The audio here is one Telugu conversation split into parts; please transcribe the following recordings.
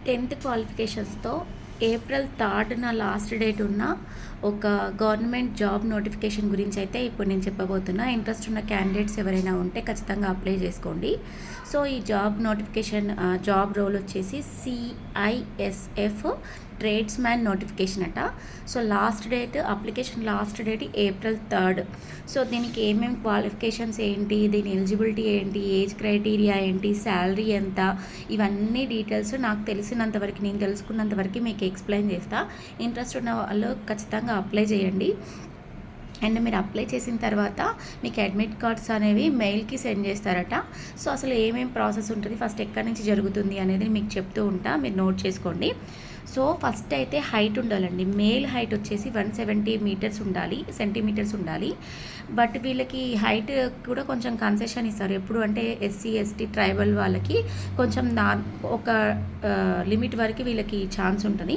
10th క్వాలిఫికేషన్స్తో ఏప్రిల్ 3న లాస్ట్ డేట్ ఉన్న ఒక గవర్నమెంట్ జాబ్ నోటిఫికేషన్ గురించి అయితే ఇప్పుడు నేను చెప్పబోతున్నా. ఇంట్రెస్ట్ ఉన్న క్యాండిడేట్స్ ఎవరైనా ఉంటే ఖచ్చితంగా అప్లై చేసుకోండి. సో ఈ జాబ్ నోటిఫికేషన్ జాబ్ రోల్ వచ్చేసి CISF ట్రేడ్స్ మ్యాన్ నోటిఫికేషన్ అట. So application last date April 3. So దీనికి ఏమేమి క్వాలిఫికేషన్స్ ఏంటి, దీని ఎలిజిబిలిటీ ఏంటి, ఏజ్ క్రైటీరియా ఏంటి, శాలరీ ఎంత, ఇవన్నీ డీటెయిల్స్ నాకు తెలిసినంతవరకు, నేను తెలుసుకున్నంతవరకు మీకు ఎక్స్ప్లెయిన్ చేస్తా. ఇంట్రెస్ట్ ఉన్న వాళ్ళు ఖచ్చితంగా అప్లై చేయండి. అండ్ మీరు అప్లై చేసిన తర్వాత మీకు అడ్మిట్ కార్డ్స్ అనేవి మెయిల్కి సెండ్ చేస్తారట. సో అసలు ఏమేమి ప్రాసెస్ ఉంటుంది, ఫస్ట్ ఎక్కడి నుంచి జరుగుతుంది అనేది మీకు చెప్తూ ఉంటా, మీరు నోట్ చేసుకోండి. సో ఫస్ట్ అయితే హైట్ ఉండాలండి. మేల్ హైట్ వచ్చేసి 170 సెంటీమీటర్స్ ఉండాలి. బట్ వీళ్ళకి హైట్ కూడా కొంచెం కన్సెషన్ ఇస్తారు. ఎప్పుడు అంటే SC ST ట్రైబల్ వాళ్ళకి కొంచెం ఒక లిమిట్ వరకు వీళ్ళకి ఛాన్స్ ఉంటుంది.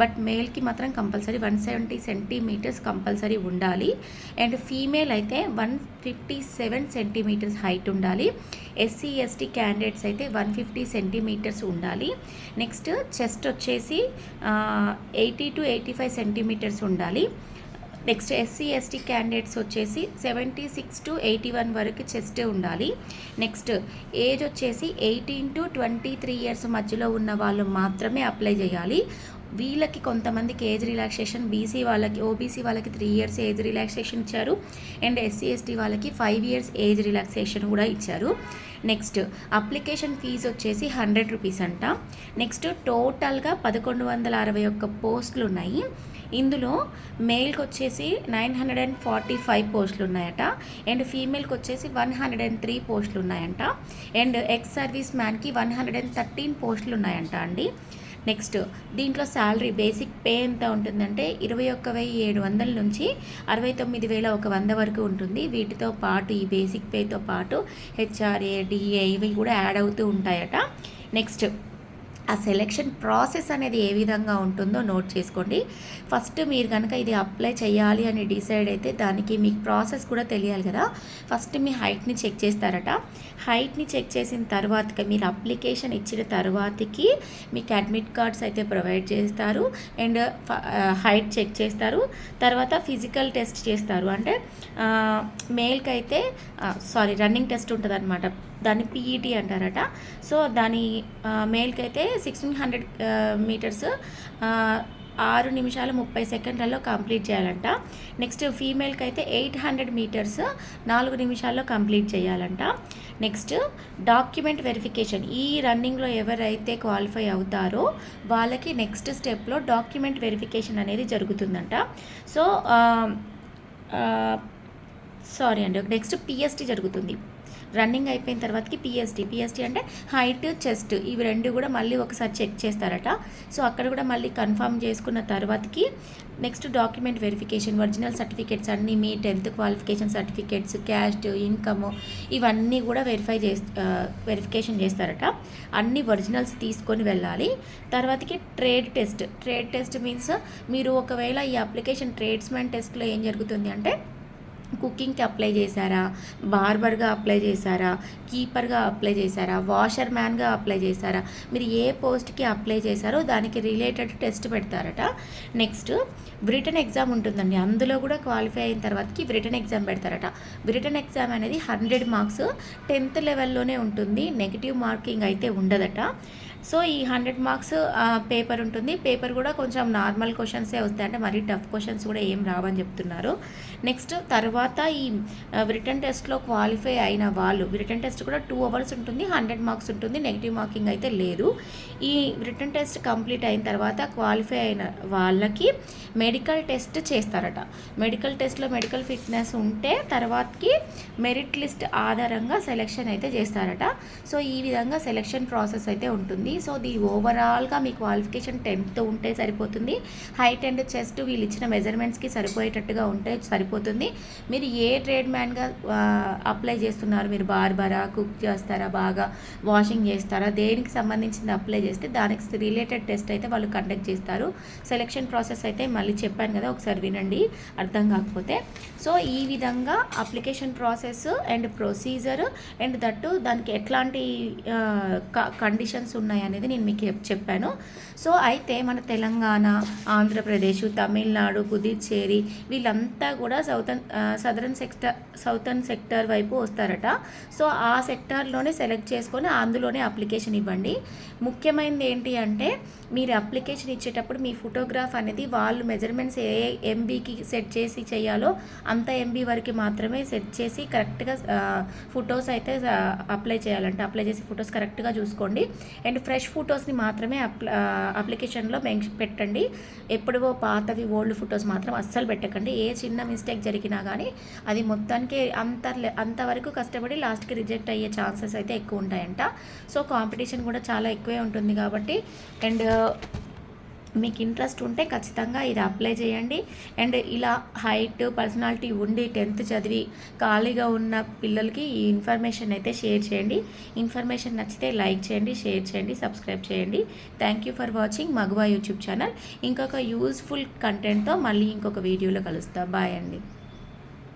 బట్ మేల్కి మాత్రం కంపల్సరీ 170 సెంటీమీటర్స్ కంపల్సరీ ఉండాలి. అండ్ ఫీమేల్ అయితే 157 సెంటీమీటర్స్ హైట్ ఉండాలి. SC ST క్యాండిడేట్స్ అయితే 150 సెంటీమీటర్స్ ఉండాలి. నెక్స్ట్ చెస్ట్ వచ్చేసి 80 to 85 సెంటీమీటర్స్ ఉండాలి. నెక్స్ట్ SC ST క్యాండిడేట్స్ వచ్చేసి 76 to 81 వరకు చెస్ట్ ఉండాలి. నెక్స్ట్ ఏజ్ వచ్చేసి 18 to 23 ఇయర్స్ మధ్యలో ఉన్న వాళ్ళు మాత్రమే అప్లై చేయాలి. వీళ్ళకి కొంతమందికి ఏజ్ రిలాక్సేషన్, OBC వాళ్ళకి 3 ఇయర్స్ ఏజ్ రిలాక్సేషన్ ఇచ్చారు. అండ్ SC ST వాళ్ళకి 5 ఇయర్స్ ఏజ్ రిలాక్సేషన్ కూడా ఇచ్చారు. నెక్స్ట్ అప్లికేషన్ ఫీజు వచ్చేసి 100 రూపీస్ అంట. నెక్స్ట్ టోటల్గా 1161 పోస్టులు ఉన్నాయి. ఇందులో మేల్కి వచ్చేసి 945 పోస్టులు ఉన్నాయట. అండ్ ఫీమేల్కి వచ్చేసి 103 పోస్టులు ఉన్నాయంట. అండ్ ఎక్స్ సర్వీస్ మ్యాన్కి 113 పోస్టులు ఉన్నాయంట అండి. నెక్స్ట్ దీంట్లో శాలరీ బేసిక్ పే ఎంత ఉంటుందంటే 21,700 నుంచి 69,100 వరకు ఉంటుంది. వీటితో పాటు ఈ బేసిక్ పేతో పాటు HRA, DA ఇవి కూడా యాడ్ అవుతూ ఉంటాయట. నెక్స్ట్ ఆ సెలెక్షన్ ప్రాసెస్ అనేది ఏ విధంగా ఉంటుందో నోట్ చేసుకోండి. ఫస్ట్ మీరు కనుక ఇది అప్లై చేయాలి అని డిసైడ్ అయితే దానికి మీకు ప్రాసెస్ కూడా తెలియాలి కదా. ఫస్ట్ మీ హైట్ని చెక్ చేస్తారట. హైట్ని చెక్ చేసిన తర్వాత మీరు అప్లికేషన్ ఇచ్చిన తర్వాతకి మీకు అడ్మిట్ కార్డ్స్ అయితే ప్రొవైడ్ చేస్తారు. అండ్ హైట్ చెక్ చేస్తారు. తర్వాత ఫిజికల్ టెస్ట్ చేస్తారు. అంటే మేల్కి అయితే రన్నింగ్ టెస్ట్ ఉంటుంది అనమాట. దాన్ని PET అంటారట. సో దాని మేల్కి అయితే 1600 మీటర్స్ 6 నిమిషాలు 30 సెకండ్లలో కంప్లీట్ చేయాలంట. నెక్స్ట్ ఫీమేల్కి అయితే 800 మీటర్స్ 4 నిమిషాల్లో కంప్లీట్ చేయాలంట. Next document verification. ఈ రన్నింగ్లో ఎవరైతే క్వాలిఫై అవుతారో వాళ్ళకి నెక్స్ట్ స్టెప్లో డాక్యుమెంట్ వెరిఫికేషన్ అనేది జరుగుతుందంట. సో నెక్స్ట్ PST జరుగుతుంది. రన్నింగ్ అయిపోయిన తర్వాతకి PST అంటే హైట్, చెస్ట్, ఇవి రెండు కూడా మళ్ళీ ఒకసారి చెక్ చేస్తారట. సో అక్కడ కూడా మళ్ళీ కన్ఫర్మ్ చేసుకున్న తర్వాతకి next document verification, original certificates అన్నీ, మీ 10th qualification certificates, caste, income ఇవన్నీ కూడా వెరిఫికేషన్ చేస్తారట. అన్ని ఒరిజినల్స్ తీసుకొని వెళ్ళాలి. తర్వాతకి ట్రేడ్ టెస్ట్ మీన్స్ మీరు ఒకవేళ ఈ అప్లికేషన్ ట్రేడ్స్మెన్ టెస్ట్లో ఏం జరుగుతుంది అంటే కుకింగ్కి అప్లై చేశారా, బార్బర్గా అప్లై చేశారా, కీపర్గా అప్లై చేశారా, వాషర్ మ్యాన్గా అప్లై చేశారా, మీరు ఏ పోస్ట్కి అప్లై చేశారో దానికి రిలేటెడ్ టెస్ట్ పెడతారట. నెక్స్ట్ రిటన్ ఎగ్జామ్ ఉంటుందండి. అందులో కూడా క్వాలిఫై అయిన తర్వాతకి రిటన్ ఎగ్జామ్ పెడతారట. రిటన్ ఎగ్జామ్ అనేది 100 మార్క్స్ 10th లెవెల్లోనే ఉంటుంది. నెగిటివ్ మార్కింగ్ అయితే ఉండదట. సో ఈ 100 మార్క్స్ పేపర్ ఉంటుంది. పేపర్ కూడా కొంచెం నార్మల్ క్వశ్చన్సే వస్తాయి, అంటే మరీ టఫ్ క్వశ్చన్స్ కూడా ఏం రావని చెప్తున్నారు. నెక్స్ట్ తర్వాత ఈ రిటన్ టెస్ట్లో క్వాలిఫై అయిన వాళ్ళు, రిటన్ టెస్ట్ కూడా 2 అవర్స్ ఉంటుంది, 100 మార్క్స్ ఉంటుంది, నెగిటివ్ మార్కింగ్ అయితే లేదు. ఈ రిటన్ టెస్ట్ కంప్లీట్ అయిన తర్వాత క్వాలిఫై అయిన వాళ్ళకి మెడికల్ టెస్ట్ చేస్తారట. మెడికల్ టెస్ట్లో మెడికల్ ఫిట్నెస్ ఉంటే తర్వాతకి మెరిట్ లిస్ట్ ఆధారంగా సెలెక్షన్ అయితే చేస్తారట. సో ఈ విధంగా సెలెక్షన్ ప్రాసెస్ అయితే ఉంటుంది. సో ఓవరాల్గా మీ క్వాలిఫికేషన్ 10th ఉంటే సరిపోతుంది. హైట్ అండ్ చెస్ట్ వీళ్ళు ఇచ్చిన మెజర్మెంట్స్కి సరిపోయేటట్టుగా ఉంటే సరిపోతుంది. మీరు ఏ ట్రేడ్ మ్యాన్గా అప్లై చేస్తున్నారు, మీరు బార్బరా, కుక్ చేస్తారా, బాగా వాషింగ్ చేస్తారా, దేనికి సంబంధించింది అప్లై చేస్తే దానికి రిలేటెడ్ టెస్ట్ అయితే వాళ్ళు కండక్ట్ చేస్తారు. సెలెక్షన్ ప్రాసెస్ అయితే మళ్ళీ చెప్పాను కదా, ఒకసారి వినండి అర్థం కాకపోతే. సో ఈ విధంగా application process and procedure and that దానికి ఎట్లాంటి కండిషన్స్ ఉన్నాయి ఉన్నాయనేది నేను మీకు చెప్పాను. సో అయితే మన తెలంగాణ, ఆంధ్రప్రదేశ్, తమిళనాడు, పుదుచ్చేరి వీళ్ళంతా కూడా సౌతర్న్ సెక్టర్ వైపు వస్తారట. సో ఆ సెక్టార్లోనే సెలెక్ట్ చేసుకొని అందులోనే అప్లికేషన్ ఇవ్వండి. ముఖ్యమైనది ఏంటి అంటే మీరు అప్లికేషన్ ఇచ్చేటప్పుడు మీ ఫోటోగ్రాఫ్ అనేది వాళ్ళు మెజర్మెంట్స్ ఏ ఎంబీకి సెట్ చేసి చేయాలో అంత ఎంబీ వరకు మాత్రమే సెట్ చేసి కరెక్ట్గా ఫొటోస్ అయితే అప్లై చేసి ఫొటోస్ కరెక్ట్గా చూసుకోండి. అండ్ ఫ్రెష్ ఫొటోస్ని మాత్రమే అప్లికేషన్లో పెట్టండి. ఎప్పుడో పాతవి ఓల్డ్ ఫొటోస్ మాత్రం అస్సలు పెట్టకండి. ఏ చిన్న మిస్టేక్ జరిగినా కానీ అది మొత్తానికి అంతవరకు కష్టపడి లాస్ట్కి రిజెక్ట్ అయ్యే ఛాన్సెస్ అయితే ఎక్కువ ఉంటాయంట. సో కాంపిటీషన్ కూడా చాలా ఎక్కువే ఉంటుంది కాబట్టి అండ్ మీకు ఇంట్రెస్ట్ ఉంటే ఖచ్చితంగా ఇది అప్లై చేయండి. అండ్ ఇలా హైట్, పర్సనాలిటీ ఉండి 10th చదివి ఖాళీగా ఉన్న పిల్లలకి ఈ ఇన్ఫర్మేషన్ అయితే షేర్ చేయండి. ఇన్ఫర్మేషన్ నచ్చితే లైక్ చేయండి, షేర్ చేయండి, సబ్స్క్రైబ్ చేయండి. థ్యాంక్ యూ ఫర్ వాచింగ్ మగువా యూట్యూబ్ ఛానల్. ఇంకొక యూస్ఫుల్ కంటెంట్తో మళ్ళీ ఇంకొక వీడియోలో కలుస్తా. బాయ్ అండి.